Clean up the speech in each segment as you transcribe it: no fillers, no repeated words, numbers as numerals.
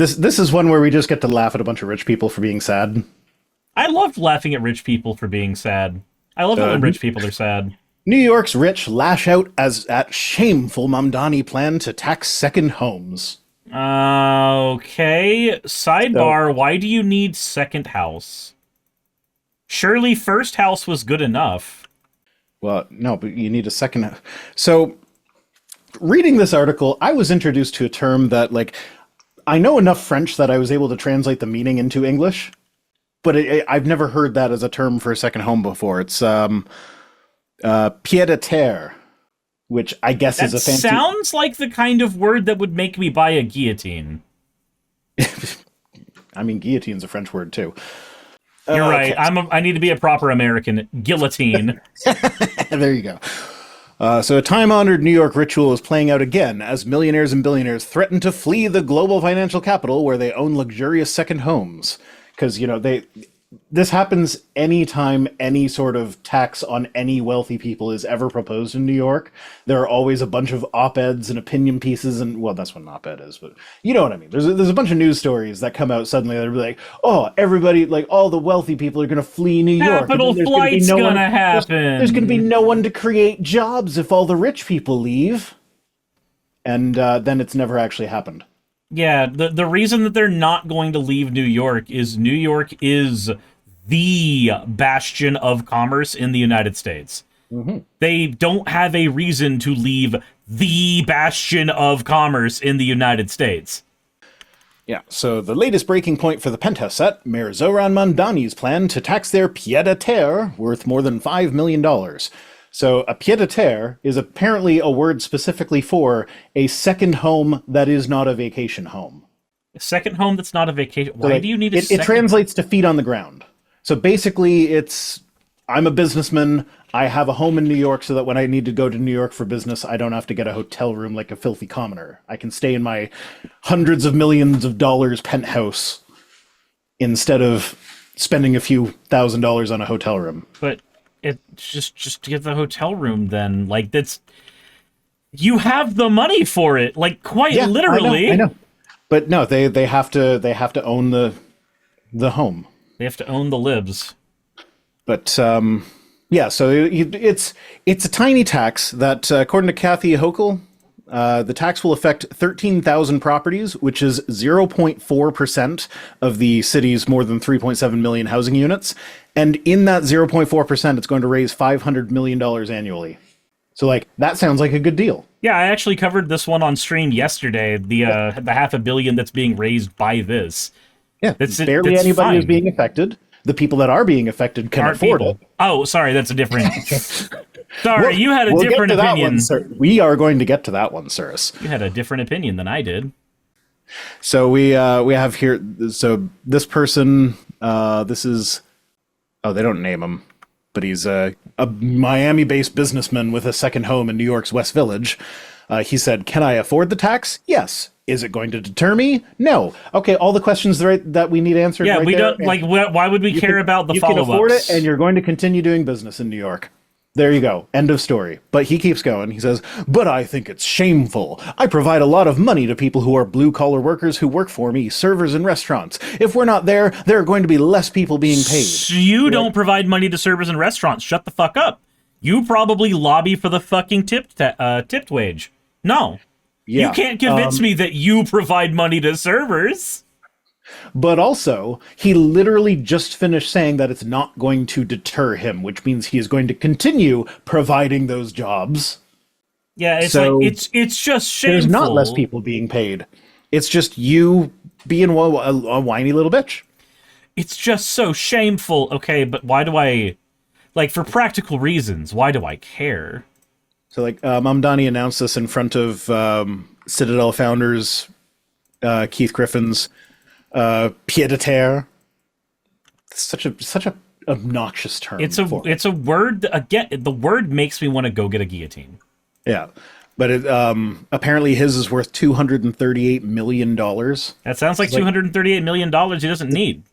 This is one where we just get to laugh at a bunch of rich people for being sad. I loved laughing at rich people for being sad. I love it when rich people are sad. New York's rich lash out at shameful Mamdani plan to tax second homes. Okay. Sidebar, why do you need second house? Surely first house was good enough. Well, no, but you need a second. So, reading this article, I was introduced to a term that, like, I know enough French that I was able to translate the meaning into English, but I've never heard that as a term for a second home before. It's pied-a-terre, which I guess is a fancy... That sounds like the kind of word that would make me buy a guillotine. I mean, guillotine's a French word, too. You're right. Okay. I need to be a proper American. Guillotine. There you go. So a time-honored New York ritual is playing out again as millionaires and billionaires threaten to flee the global financial capital where they own luxurious second homes. Because, you know, this happens anytime any sort of tax on any wealthy people is ever proposed in New York. There are always a bunch of op-eds and opinion pieces, and, well, that's what an op-ed is, but you know what I mean. There's a bunch of news stories that come out suddenly that are like, oh, everybody, like, all the wealthy people are going to flee New York. Capital flight's going to happen. There's going to be no one to create jobs if all the rich people leave. And then it's never actually happened. Yeah, the reason that they're not going to leave New York is the bastion of commerce in the United States. Mm-hmm. They don't have a reason to leave the bastion of commerce in the United States. Yeah, so the latest breaking point for the penthouse set, Mayor Zoran Mamdani's plan to tax their pied-a-terre worth more than $5 million. So a pied-a-terre is apparently a word specifically for a second home that is not a vacation home. A second home that's not a vacation? Why do you need a second? It translates to feet on the ground. So basically I'm a businessman, I have a home in New York so that when I need to go to New York for business, I don't have to get a hotel room like a filthy commoner. I can stay in my hundreds of millions of dollars penthouse instead of spending a few $1,000s on a hotel room. But it's just to get the hotel room then. Like, that's... You have the money for it, like, quite literally. I know. But no, they have to own the home. They have to own the libs. But yeah, so it's a tiny tax that, according to Kathy Hochul, the tax will affect 13,000 properties, which is 0.4% of the city's more than 3.7 million housing units. And in that 0.4%, it's going to raise $500 million annually. So, like, that sounds like a good deal. Yeah, I actually covered this one on stream yesterday, the $500 million that's being raised by this. Yeah, barely anybody is being affected. The people that are being affected can afford it. Oh, sorry, that's a different... Sorry, you had a different opinion. We are going to get to that one, sirs. You had a different opinion than I did. So we have here... So this person, this is... Oh, they don't name him. But he's a Miami-based businessman with a second home in New York's West Village. He said, "Can I afford the tax? Yes. Is it going to deter me? No." Okay, all the questions that we need answered. Yeah, right we there. don't like. Why would we care about the follow-ups? You can afford it, and you're going to continue doing business in New York. There you go. End of story. But he keeps going. He says, "But I think it's shameful. I provide a lot of money to people who are blue-collar workers who work for me, servers in restaurants. If we're not there, there are going to be less people being paid." You don't provide money to servers in restaurants. Shut the fuck up. You probably lobby for the fucking tipped wage. No. Yeah. You can't convince me that you provide money to servers. But also, he literally just finished saying that it's not going to deter him, which means he is going to continue providing those jobs. Yeah, it's just shameful. There's not less people being paid. It's just you being a whiny little bitch. It's just so shameful. Okay, but why do I... Like, for practical reasons, why do I care? So, like, Mamdani announced this in front of Citadel founders Keith Griffin's pied-a-terre. Such a obnoxious term. It's a word again. The word makes me want to go get a guillotine. Yeah, but it apparently his is worth $238 million. That sounds like $238 million he doesn't need.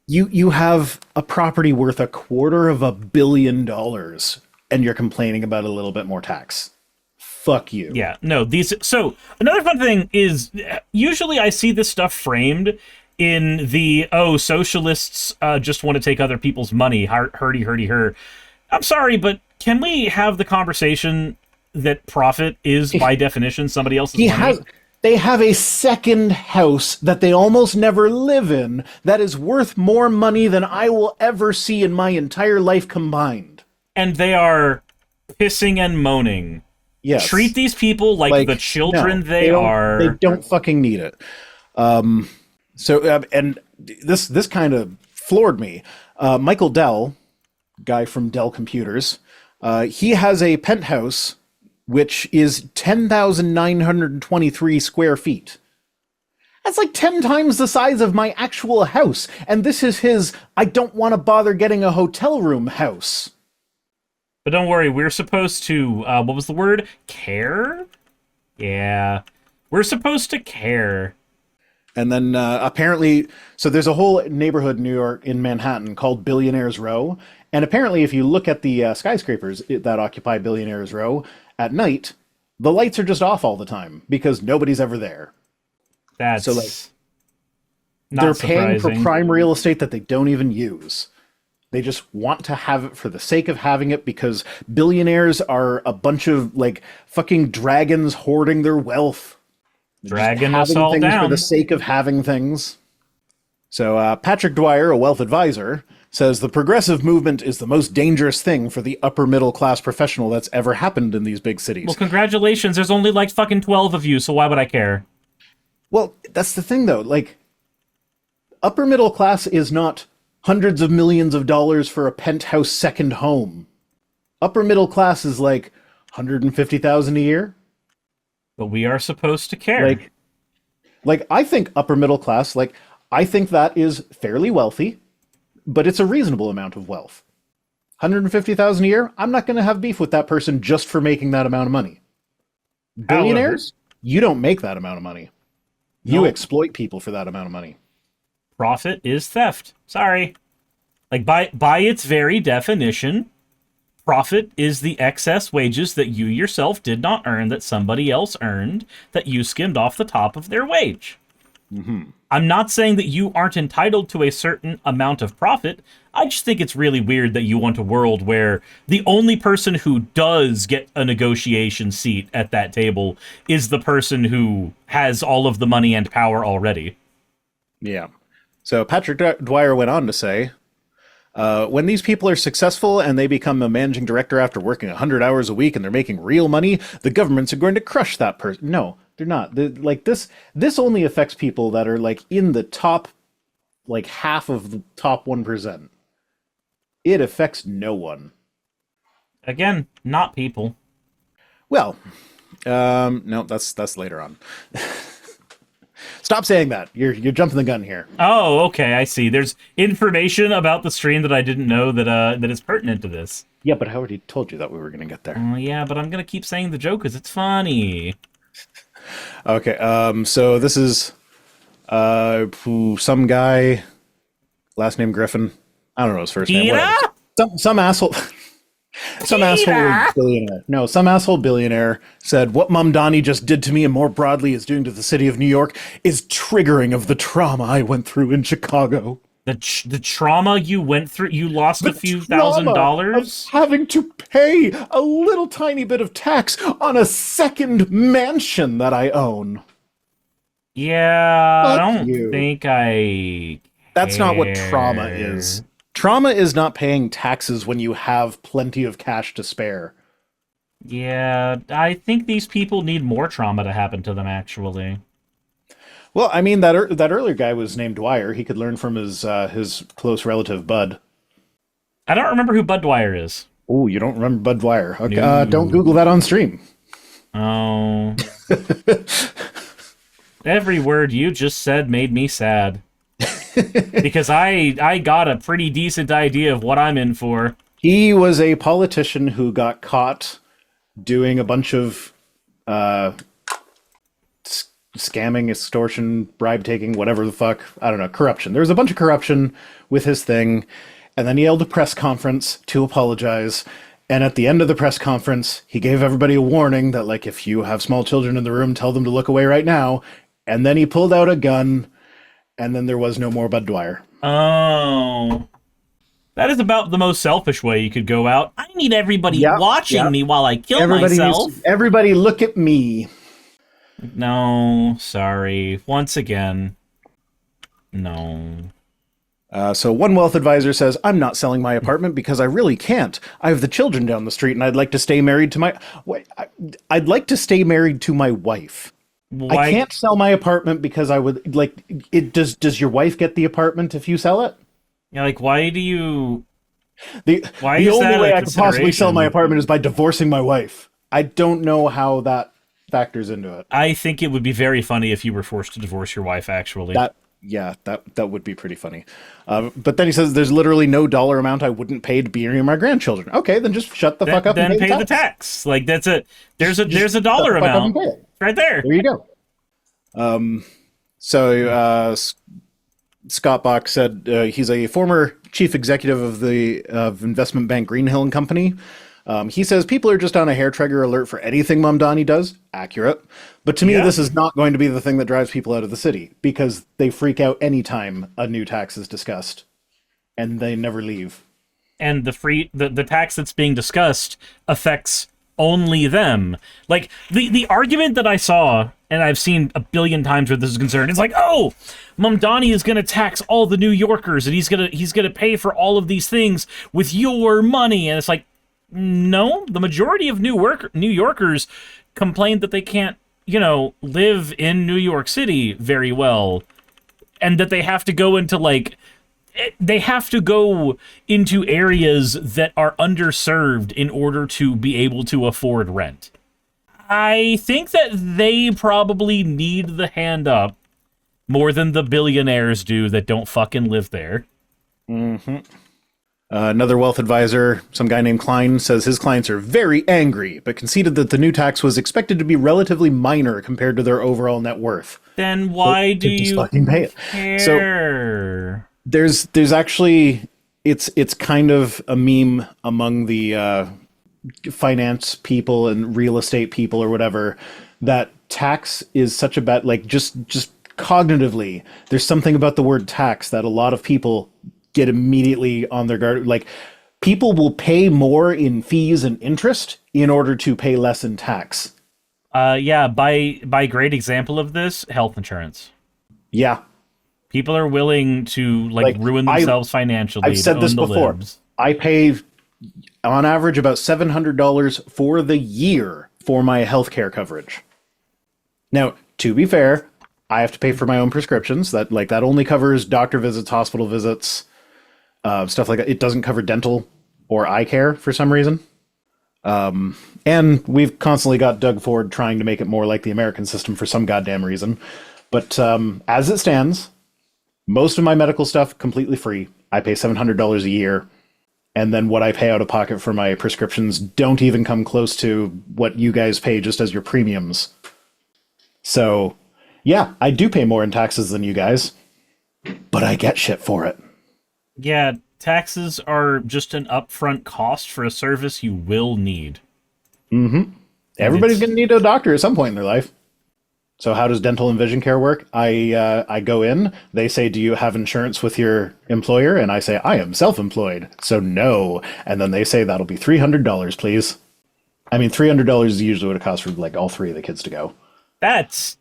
You have a property worth $250 million, and you're complaining about a little bit more tax. fuck you. Yeah, no, so another fun thing is usually I see this stuff framed in the, socialists just want to take other people's money, hurdy. I'm sorry, but can we have the conversation that profit is by definition somebody else's money? They have a second house that they almost never live in that is worth more money than I will ever see in my entire life combined. And they are pissing and moaning. Yes. Treat these people like the children they are. They don't fucking need it. And this kind of floored me. Michael Dell, guy from Dell Computers, he has a penthouse which is 10,923 square feet. That's like 10 times the size of my actual house. And this is his, I don't want to bother getting a hotel room house. But don't worry, we're supposed to, what was the word? Care? Yeah. We're supposed to care. And then apparently, so there's a whole neighborhood in New York, in Manhattan, called Billionaires Row. And apparently, if you look at the skyscrapers that occupy Billionaires Row at night, the lights are just off all the time because nobody's ever there. That's so like not they're surprising. paying for prime real estate that they don't even use. They just want to have it for the sake of having it because billionaires are a bunch of like fucking dragons hoarding their wealth. Dragging us all things down for the sake of having things. So Patrick Dwyer, a wealth advisor, says the progressive movement is the most dangerous thing for the upper middle class professional that's ever happened in these big cities. Well, congratulations. There's only like fucking 12 of you, so why would I care? Well, that's the thing though. Like, upper middle class is not hundreds of millions of dollars for a penthouse second home. Upper middle class is like 150,000 a year. But we are supposed to care. Like I think upper middle class, like I think that is fairly wealthy, but it's a reasonable amount of wealth. 150,000 a year, I'm not going to have beef with that person just for making that amount of money. Billionaires, you don't make that amount of money. You exploit people for that amount of money. Profit is theft. Sorry. Like by its very definition, profit is the excess wages that you yourself did not earn that somebody else earned that you skimmed off the top of their wage. Mm-hmm. I'm not saying that you aren't entitled to a certain amount of profit. I just think it's really weird that you want a world where the only person who does get a negotiation seat at that table is the person who has all of the money and power already. Yeah. So Patrick Dwyer went on to say, when these people are successful and they become a managing director after working 100 hours a week and they're making real money, the governments are going to crush that person. No, they're not. Like this only affects people that are like in the top, like half of the top 1%. It affects no one. Again, not people. Well, no, that's later on. Stop saying that. You're jumping the gun here. Oh, okay, I see. There's information about the stream that I didn't know that is pertinent to this. Yeah, but I already told you that we were going to get there. Yeah, but I'm going to keep saying the joke because it's funny. Okay, so this is some guy, last name Griffin. I don't know his first name. Some asshole. Some asshole billionaire. No, some asshole billionaire said, what Mamdani just did to me and more broadly is doing to the city of New York is triggering of the trauma I went through in Chicago. The trauma you went through? You lost a few $1,000s? Having to pay a little tiny bit of tax on a second mansion that I own. Yeah, I don't think I That's not what trauma is. Trauma is not paying taxes when you have plenty of cash to spare. Yeah, I think these people need more trauma to happen to them, actually. Well, I mean, that earlier guy was named Dwyer. He could learn from his close relative, Bud. I don't remember who Bud Dwyer is. Oh, you don't remember Bud Dwyer. Okay, No. Don't Google that on stream. Oh. Every word you just said made me sad. Because I got a pretty decent idea of what I'm in for. He was a politician who got caught doing a bunch of scamming, extortion, bribe taking, whatever the fuck. I don't know, corruption. There was a bunch of corruption with his thing, and then he held a press conference to apologize, And at the end of the press conference, he gave everybody a warning that, like, if you have small children in the room, tell them to look away right now. And then he pulled out a gun, and then there was no more Bud Dwyer. Oh. That is about the most selfish way you could go out. I need everybody watching me while I kill myself. Everybody look at me. No, sorry. Once again, no. So one wealth advisor says, I'm not selling my apartment because I really can't. I have the children down the street and I'd like to stay married to my... I'd like to stay married to my wife. Why? I can't sell my apartment because I would... Like, does your wife get the apartment if you sell it? Yeah, like, why do you... The only way I could possibly sell my apartment is by divorcing my wife. I don't know how that factors into it. I think it would be very funny if you were forced to divorce your wife, actually. That would be pretty funny. But then he says there's literally no dollar amount I wouldn't pay to be near my grandchildren. Okay, then just shut the fuck up and pay the tax. Like, that's it. There's a dollar amount right there. There you go. So Scott Bach said he's a former chief executive of the investment bank Greenhill and Company. He says people are just on a hair trigger alert for anything Mamdani does. Accurate. But to me, this is not going to be the thing that drives people out of the city, because they freak out anytime a new tax is discussed, and they never leave. And the tax that's being discussed affects only them. Like, the argument that I saw, and I've seen a billion times where this is concerned, it's like, oh, Mamdani is going to tax all the New Yorkers, and he's gonna pay for all of these things with your money. And it's like, no, the majority of New Yorkers complain that they can't, live in New York City very well, and that they have to go into areas that are underserved in order to be able to afford rent. I think that they probably need the hand up more than the billionaires do that don't fucking live there. Mm-hmm. Another wealth advisor, some guy named Klein, says his clients are very angry, but conceded that the new tax was expected to be relatively minor compared to their overall net worth. Then why do you fucking pay it? Care? So there's actually it's kind of a meme among the finance people and real estate people or whatever, that tax is such a bad, like, just cognitively, there's something about the word tax that a lot of people get immediately on their guard. Like, people will pay more in fees and interest in order to pay less in tax. By great example of this, health insurance. Yeah. People are willing to ruin themselves financially. I've said this before. I pay on average about $700 for the year for my healthcare coverage. Now, to be fair, I have to pay for my own prescriptions. That only covers doctor visits, hospital visits, stuff like that. It doesn't cover dental or eye care for some reason. And we've constantly got Doug Ford trying to make it more like the American system for some goddamn reason. But as it stands, most of my medical stuff completely free. I pay $700 a year. And then what I pay out of pocket for my prescriptions don't even come close to what you guys pay just as your premiums. So, yeah, I do pay more in taxes than you guys, but I get shit for it. Yeah, taxes are just an upfront cost for a service you will need. Mm-hmm. Everybody's going to need a doctor at some point in their life. So how does dental and vision care work? I go in, they say, do you have insurance with your employer? And I say, I am self-employed, so no. And then they say, that'll be $300, please. I mean, $300 is usually what it costs for all three of the kids to go. That's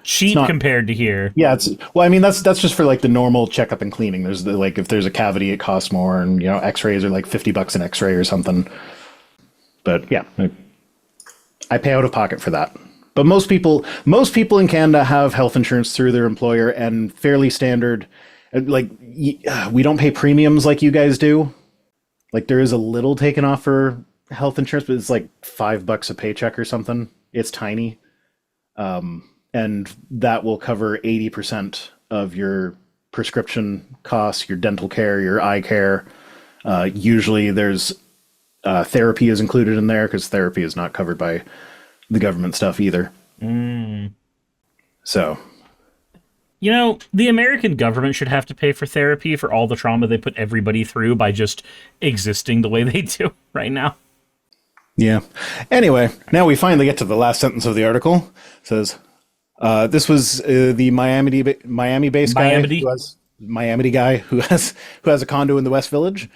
cheap compared to here. Yeah, that's just for the normal checkup and cleaning. There's if there's a cavity, it costs more, and X-rays are $50 an X-ray or something. But yeah, I pay out of pocket for that. But most people in Canada have health insurance through their employer, and fairly standard. We don't pay premiums like you guys do. There is a little taken off for health insurance, but it's $5 a paycheck or something. It's tiny. And that will cover 80% of your prescription costs, your dental care, your eye care. Usually there's therapy is included in there, because therapy is not covered by the government stuff either. So, the American government should have to pay for therapy for all the trauma they put everybody through by just existing the way they do right now. Yeah. Anyway, now we finally get to the last sentence of the article. It says, this was the Miami-based guy who has a condo in the West Village.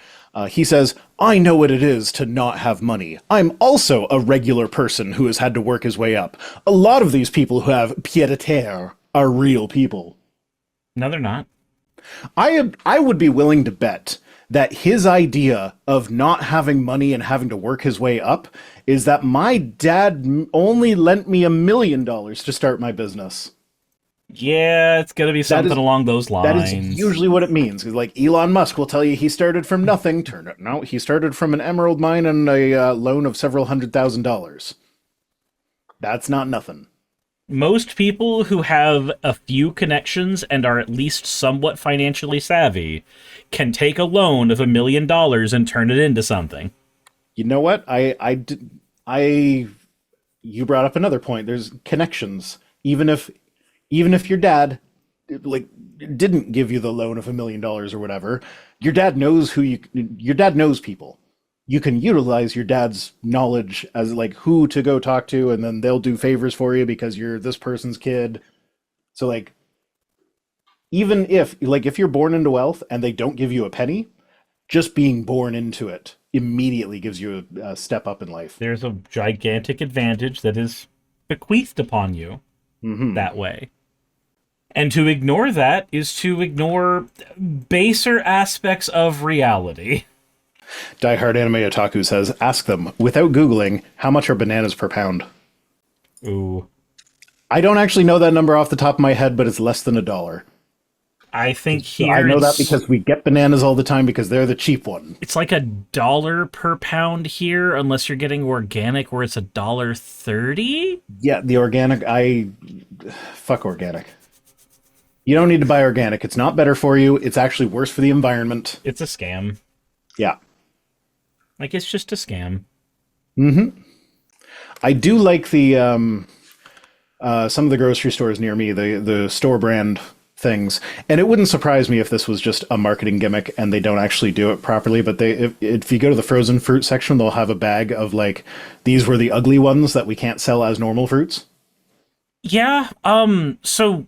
He says, I know what it is to not have money. I'm also a regular person who has had to work his way up. A lot of these people who have pied-a-terre are real people. No, they're not. I would be willing to bet that his idea of not having money and having to work his way up is that my dad only lent me $1 million to start my business. Yeah, it's going to be something along those lines. That is usually what it means. Like Elon Musk will tell you he started from nothing. No, he started from an emerald mine and a loan of several $100,000. That's not nothing. Most people who have a few connections and are at least somewhat financially savvy can take a loan of $1 million and turn it into something. You know what? You brought up another point. There's connections. Even if your dad didn't give you the loan of $1 million or whatever, your dad knows your dad knows people. You can utilize your dad's knowledge as who to go talk to, and then they'll do favors for you because you're this person's kid. So even if you're born into wealth and they don't give you a penny, just being born into it immediately gives you a step up in life. There's a gigantic advantage that is bequeathed upon you that way. And to ignore that is to ignore baser aspects of reality. Die Hard Anime Otaku says, ask them, without Googling, how much are bananas per pound? Ooh. I don't actually know that number off the top of my head, but it's less than $1. I think here I know that because we get bananas all the time because they're the cheap one. It's like $1 per pound here, unless you're getting organic where it's $1.30. Yeah, the organic, fuck organic. You don't need to buy organic. It's not better for you. It's actually worse for the environment. It's a scam. Yeah. It's just a scam. I do like the some of the grocery stores near me, the store brand things, and it wouldn't surprise me if this was just a marketing gimmick and they don't actually do it properly. But if you go to the frozen fruit section, they'll have a bag of these were the ugly ones that we can't sell as normal fruits. Yeah. So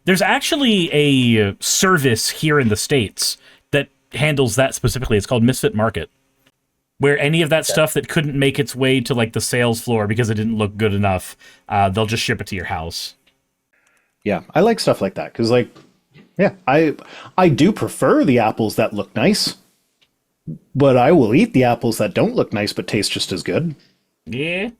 there's actually a service here in the States that handles that specifically. It's called Misfit Market, where any of that stuff that couldn't make its way to the sales floor because it didn't look good enough, they'll just ship it to your house. Yeah, I like stuff like that because I do prefer the apples that look nice, but I will eat the apples that don't look nice but taste just as good. Yeah.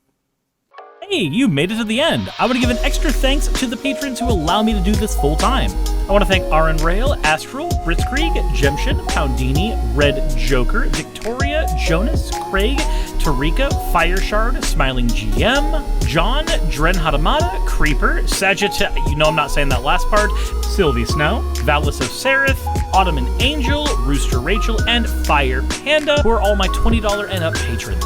Hey, you made it to the end. I want to give an extra thanks to the patrons who allow me to do this full time. I want to thank Aaron Rail, Astral, Britzkrieg, Jemshin, Poundini, Red Joker, Victoria, Jonas, Craig, Tarika, Fireshard, Smiling GM, John, Dren Hadamada, Creeper, Sagittarius, you know I'm not saying that last part, Sylvie Snow, Valis of Seraph, Ottoman Angel, Rooster Rachel, and Fire Panda, who are all my $20 and up patrons.